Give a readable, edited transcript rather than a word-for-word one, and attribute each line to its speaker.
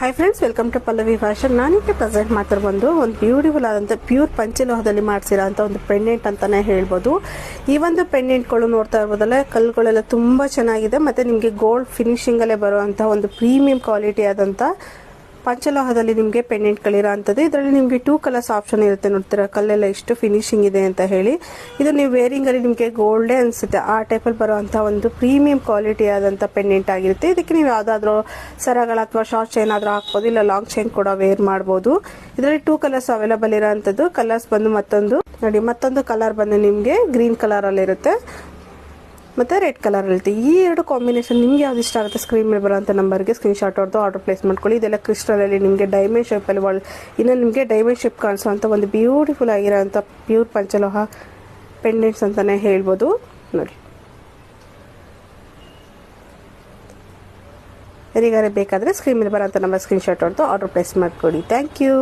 Speaker 1: Hi friends, welcome to Pallavi fashion. ನಾನಿಕ್ಕೆ present ಮಾಡ್ತಿರೋ ಒಂದು ಬ್ಯೂಟಿಫುಲ್ ಆದಂಥ ಪ್ಯೂರ್ ಪಂಚಲೋಹದಲ್ಲಿ ಮಾಡಿಸಿರೋ ಅಂಥ ಒಂದು ಪೆಂಡೆಂಟ್ ಅಂತಲೇ ಹೇಳ್ಬೋದು. ಈ ಒಂದು ಪೆಂಡೆಂಟ್ಗಳು ನೋಡ್ತಾ ಇರ್ಬೋದಲ್ಲ, ಕಲ್ಲುಗಳೆಲ್ಲ ತುಂಬ ಚೆನ್ನಾಗಿದೆ ಮತ್ತು ನಿಮಗೆ ಗೋಲ್ಡ್ ಫಿನಿಶಿಂಗಲ್ಲೇ ಬರುವಂಥ ಒಂದು ಪ್ರೀಮಿಯಂ ಕ್ವಾಲಿಟಿ ಆದಂಥ ಪಂಚಲೋಹದಲ್ಲಿ ನಿಮಗೆ ಪೆಂಡೆಂಟ್ಗಳಿರೋ ಅಂಥದ್ದು. ಇದರಲ್ಲಿ ನಿಮಗೆ 2 ಕಲರ್ಸ್ ಆಪ್ಷನ್ ಇರುತ್ತೆ. ನೋಡ್ತೀರಾ ಕಲ್ಲೆಲ್ಲ ಎಷ್ಟು ಫಿನಿಶಿಂಗ್ ಇದೆ ಅಂತ ಹೇಳಿ. ಇದು ನೀವು ವೇರಿಂಗಲ್ಲಿ ನಿಮಗೆ ಗೋಲ್ಡೇ ಅನಿಸುತ್ತೆ, ಆ ಟೈಪಲ್ಲಿ ಬರುವಂಥ ಒಂದು ಪ್ರೀಮಿಯಂ ಕ್ವಾಲಿಟಿ ಆದಂಥ ಪೆಂಡೆಂಟ್ ಆಗಿರುತ್ತೆ. ಇದಕ್ಕೆ ನೀವು ಯಾವುದಾದ್ರೂ ಸರಗಳ ಅಥವಾ ಶಾರ್ಟ್ ಚೈನ್ ಆದರೂ ಹಾಕ್ಬೋದು, ಇಲ್ಲ ಲಾಂಗ್ ಚೈನ್ ಕೂಡ ವೇರ್ ಮಾಡ್ಬೋದು. ಇದರಲ್ಲಿ 2 ಕಲರ್ಸ್ ಅವೈಲೇಬಲ್ ಇರೋ ಅಂಥದ್ದು. ಕಲರ್ಸ್ ಬಂದು ಮತ್ತೊಂದು ಕಲರ್ ಬಂದು ನಿಮಗೆ ಗ್ರೀನ್ ಕಲರಲ್ಲಿರುತ್ತೆ ಮತ್ತು ರೆಡ್ ಕಲರ್ ಇರುತ್ತೆ. ಈ 2 ಕಾಂಬಿನೇಷನ್ ನಿಮ್ಗೆ ಯಾವ್ದು ಇಷ್ಟ ಆಗುತ್ತೆ ಸ್ಕ್ರೀನ್ ಮೇಲೆ ಬರೋಂಥ ನಂಬರ್ಗೆ ಸ್ಕ್ರೀನ್ಶಾಟ್ ಹೊಡೆದು ಆರ್ಡರ್ ಪ್ಲೇಸ್ ಮಾಡ್ಕೊಳ್ಳಿ. ಇದೆಲ್ಲ ಕ್ರಿಸ್ಟಲಲ್ಲಿ ನಿಮಗೆ ಡೈಮಂಡ್ ಶೇಪಲ್ಲಿ ಇನ್ನು ನಿಮಗೆ ಡೈಮಂಡ್ ಶೇಪ್ ಕಾಣಿಸೋವಂಥ ಒಂದು ಬ್ಯೂಟಿಫುಲ್ ಆಗಿರೋಂಥ ಪ್ಯೂರ್ ಪಂಚಲೋಹ ಪೆಂಡೆಂಟ್ಸ್ ಅಂತಲೇ ಹೇಳ್ಬೋದು. ನೋಡಿ, ಯಾರಿಗಾರೆ ಬೇಕಾದರೆ ಸ್ಕ್ರೀನ್ ಮೇಲೆ ಬರೋಂಥ ನಂಬರ್ ಸ್ಕ್ರೀನ್ಶಾಟ್ ಹೊಡೆದು ಆರ್ಡರ್ ಪ್ಲೇಸ್ ಮಾಡ್ಕೊಳ್ಳಿ. Thank you.